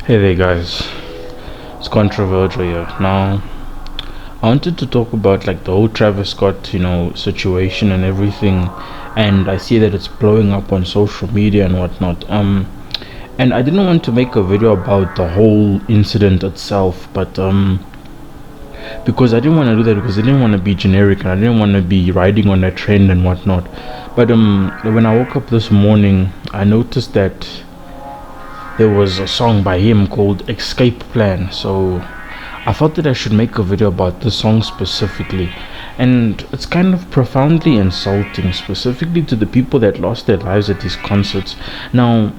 Hey there, guys. It's controversial here. Now, I wanted to talk about like the whole Travis Scott, situation and everything, and I see that it's blowing up on social media and whatnot. And I didn't want to make a video about the whole incident itself, but because I didn't want to do that because I didn't want to be generic and I didn't want to be riding on a trend and whatnot. But when I woke up this morning, I noticed that there was a song by him called Escape Plan. So I thought that I should make a video about this song specifically. And it's kind of profoundly insulting, specifically to the people that lost their lives at these concerts. Now,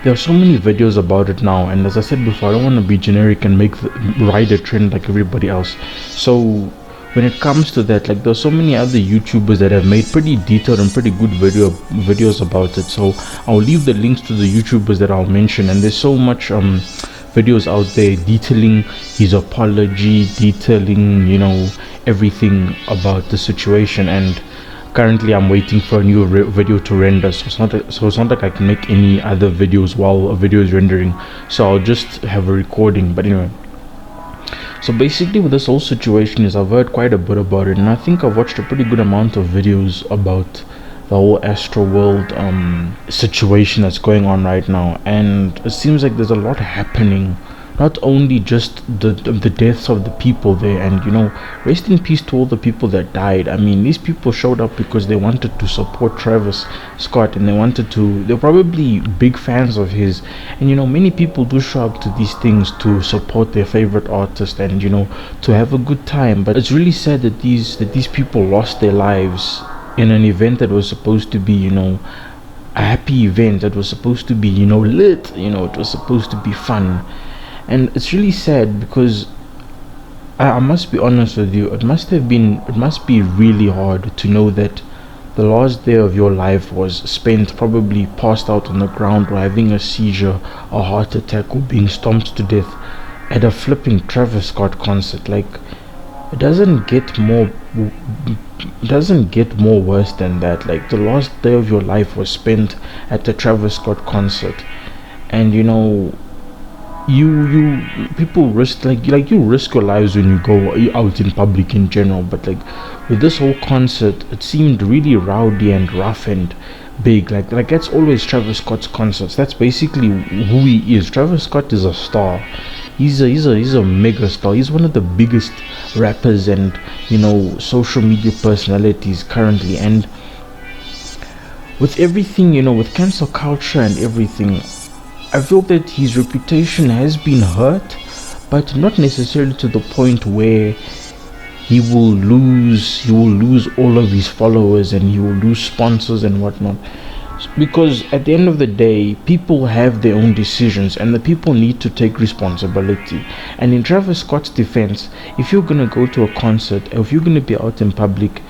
there are so many videos about it now, and as I said before, I don't want to be generic and ride a trend like everybody else. So when it comes to that, like there's so many other YouTubers that have made pretty detailed and pretty good videos about it. So I'll leave the links to the YouTubers that I'll mention, and there's so much videos out there detailing his apology, detailing everything about the situation. And currently I'm waiting for a new video to render, so it's not like I can make any other videos while a video is rendering, so I'll just have a recording. But anyway, so basically with this whole situation is I've heard quite a bit about it, and I think I've watched a pretty good amount of videos about the whole Astroworld situation that's going on right now. And it seems like there's a lot happening, not only just the deaths of the people there, and rest in peace to all the people that died. I mean, these people showed up because they wanted to support Travis Scott, and they're probably big fans of his. And many people do show up to these things to support their favorite artist and to have a good time. But it's really sad that these people lost their lives in an event that was supposed to be a happy event, that was supposed to be lit, it was supposed to be fun. And it's really sad because I must be honest with you, it must be really hard to know that the last day of your life was spent probably passed out on the ground or having a seizure, a heart attack, or being stomped to death at a flipping Travis Scott concert. Like, it doesn't get more worse than that. Like, the last day of your life was spent at the Travis Scott concert, and people risk you risk your lives when you go out in public in general. But like with this whole concert, it seemed really rowdy and rough and big. Like that's always Travis Scott's concerts. That's basically who he is. Travis Scott is a star. He's a mega star. He's one of the biggest rappers and social media personalities currently. And with everything, with cancel culture and everything, I feel that his reputation has been hurt, but not necessarily to the point where he will lose all of his followers and he will lose sponsors and whatnot. Because at the end of the day, people have their own decisions and the people need to take responsibility. And in Travis Scott's defense, if you're gonna go to a concert or if you're gonna be out in public,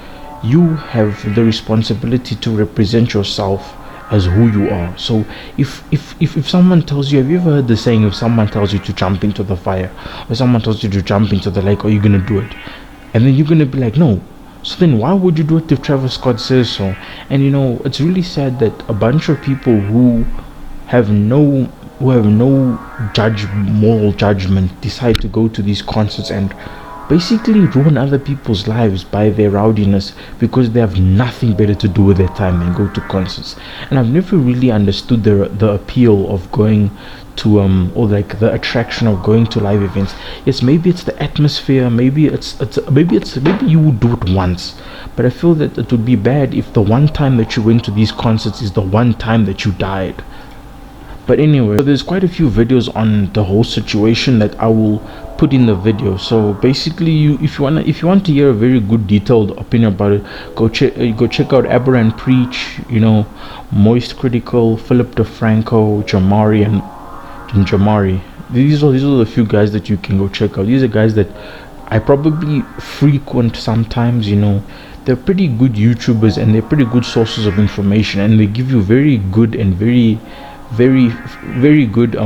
you have the responsibility to represent yourself as who you are. So if someone tells you, have you ever heard the saying, if someone tells you to jump into the fire or someone tells you to jump into the lake, are you gonna do it? And then you're gonna be like, no. So then why would you do it if Travis Scott says so? And it's really sad that a bunch of people who have no moral judgment decide to go to these concerts and basically ruin other people's lives by their rowdiness because they have nothing better to do with their time than go to concerts. And I've never really understood the appeal of going to or like the attraction of going to live events. Yes, maybe it's the atmosphere, maybe you would do it once, but I feel that it would be bad if the one time that you went to these concerts is the one time that you died. But anyway, so there's quite a few videos on the whole situation that I will put in the video. So basically, if you want to hear a very good detailed opinion about it, go check out Aber and Preach, Moist Critical, Philip DeFranco, Jamari and Jamari. These are the few guys that you can go check out. These are guys that I probably frequent sometimes. They're pretty good YouTubers and they're pretty good sources of information, and they give you very good and very good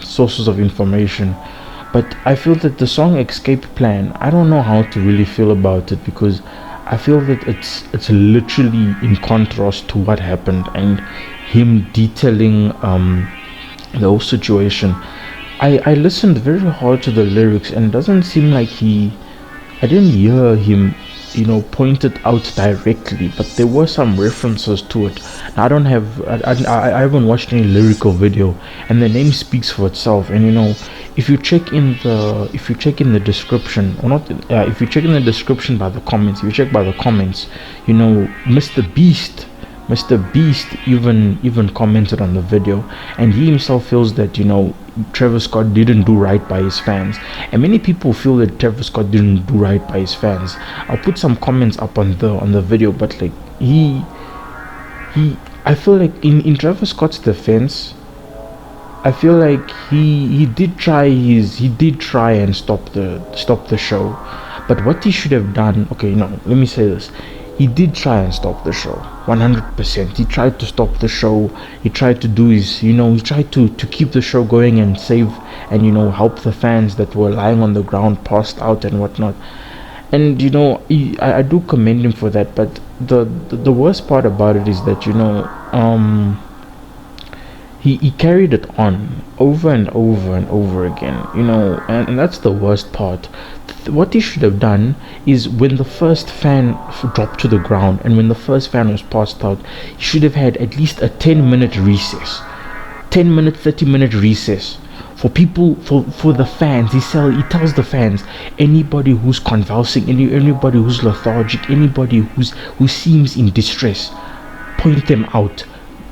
sources of information. But I feel that the song Escape Plan, I don't know how to really feel about it, because I feel that it's literally in contrast to what happened, and him detailing the whole situation. I listened very hard to the lyrics, and it doesn't seem like I didn't hear him, point it out directly, but there were some references to it. Now, I don't have, I haven't watched any lyrical video, and the name speaks for itself. And if you check in the description, or not, if you check in the description by the comments, if you check by the comments, Mr. Beast. Mr. Beast even commented on the video, and he himself feels that Travis Scott didn't do right by his fans, and many people feel that Travis Scott didn't do right by his fans. I'll put some comments up on the video, but like I feel like in Travis Scott's defense, I feel like he did try and stop the show, but what he should have done. Okay, no, let me say this. He did try and stop the show 100%. He tried to stop the show. He tried to do his, he tried to keep the show going and save and help the fans that were lying on the ground, passed out and whatnot. And I do commend him for that. But the worst part about it is that he carried it on over and over and over again, and that's the worst part. What he should have done is, when the first fan dropped to the ground and when the first fan was passed out, he should have had at least a 10-minute recess, 10-minute, 30-minute recess for people, for the fans. He tells the fans, anybody who's convulsing, anybody who's lethargic, anybody who seems in distress, point them out,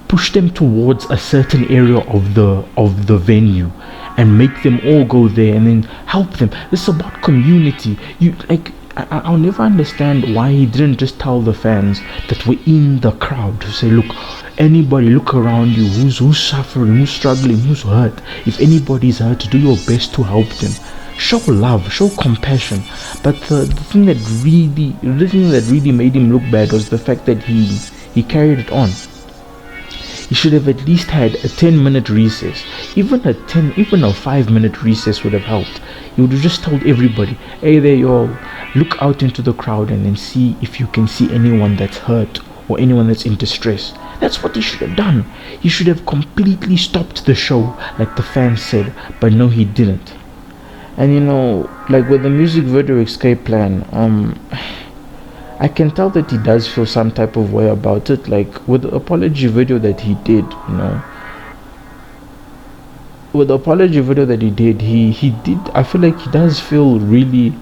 push them towards a certain area of the venue, and make them all go there, and then help them. This is about community. I'll never understand why he didn't just tell the fans that were in the crowd to say, look, anybody, look around you, who's suffering, who's struggling, who's hurt. If anybody's hurt, do your best to help them. Show love, show compassion. But the thing that really made him look bad was the fact that he carried it on. He should have at least had a 10-minute recess. Even a 5-minute recess would have helped. He would have just told everybody, hey there y'all, look out into the crowd and then see if you can see anyone that's hurt or anyone that's in distress. That's what he should have done. He should have completely stopped the show like the fans said, but no, he didn't. And like with the music video Escape Plan, I can tell that he does feel some type of way about it. Like with the apology video that he did, he did, I feel like he does feel really,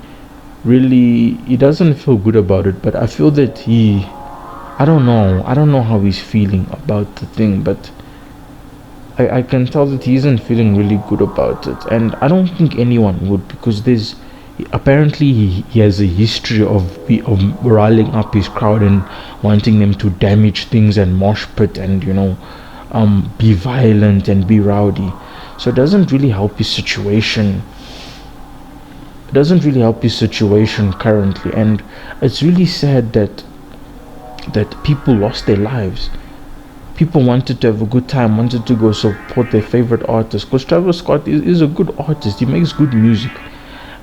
he doesn't feel good about it. But I feel that I don't know how he's feeling about the thing, but I can tell that he isn't feeling really good about it. And I don't think anyone would, because apparently he has a history of riling up his crowd and wanting them to damage things and mosh pit and be violent and be rowdy. So it doesn't really help his situation. Currently, and it's really sad that people lost their lives. People wanted to have a good time, wanted to go support their favorite artist, because Travis Scott is a good artist. He makes good music.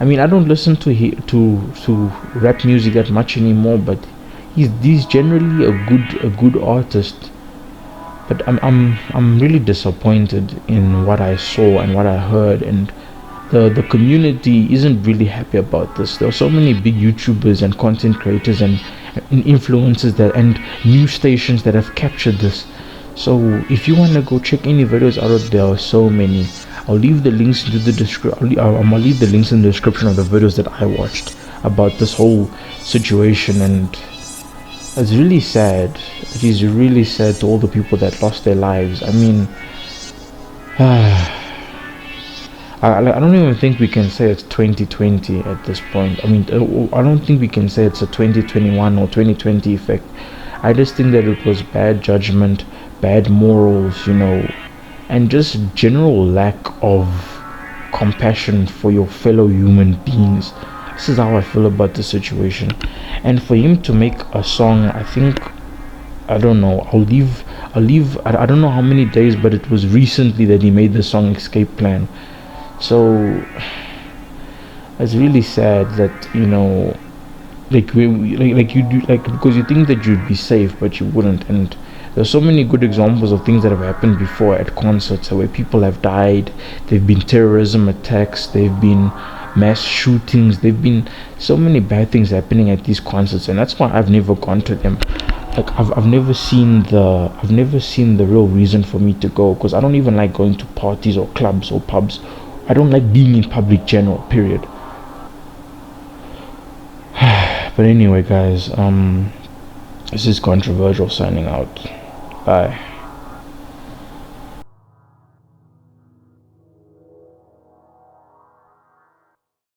I mean, I don't listen to rap music that much anymore, but he's generally a good artist. But I'm really disappointed in what I saw and what I heard, and the community isn't really happy about this. There are so many big YouTubers and content creators and influencers and news stations that have captured this. So if you want to go check any videos out of there are so many. I'll leave the links into the description. I'll leave the links in the description of the videos that I watched about this whole situation, and it's really sad. It is really sad to all the people that lost their lives. I mean, I don't even think we can say it's 2020 at this point. I mean, I don't think we can say it's a 2021 or 2020 effect. I just think that it was bad judgment, bad morals, and just general lack of compassion for your fellow human beings. This is how I feel about the situation. And for him to make a song, I think, I don't know, I don't know how many days, but it was recently that he made the song Escape Plan. So it's really sad that because you think that you'd be safe, but you wouldn't. And There's so many good examples of things that have happened before at concerts where people have died. There've been terrorism attacks, there've been mass shootings, there've been so many bad things happening at these concerts, and that's why I've never gone to them. Like I've never seen the real reason for me to go, because I don't even like going to parties or clubs or pubs. I don't like being in public general, period. But anyway, guys, this is Controversial signing out. Bye.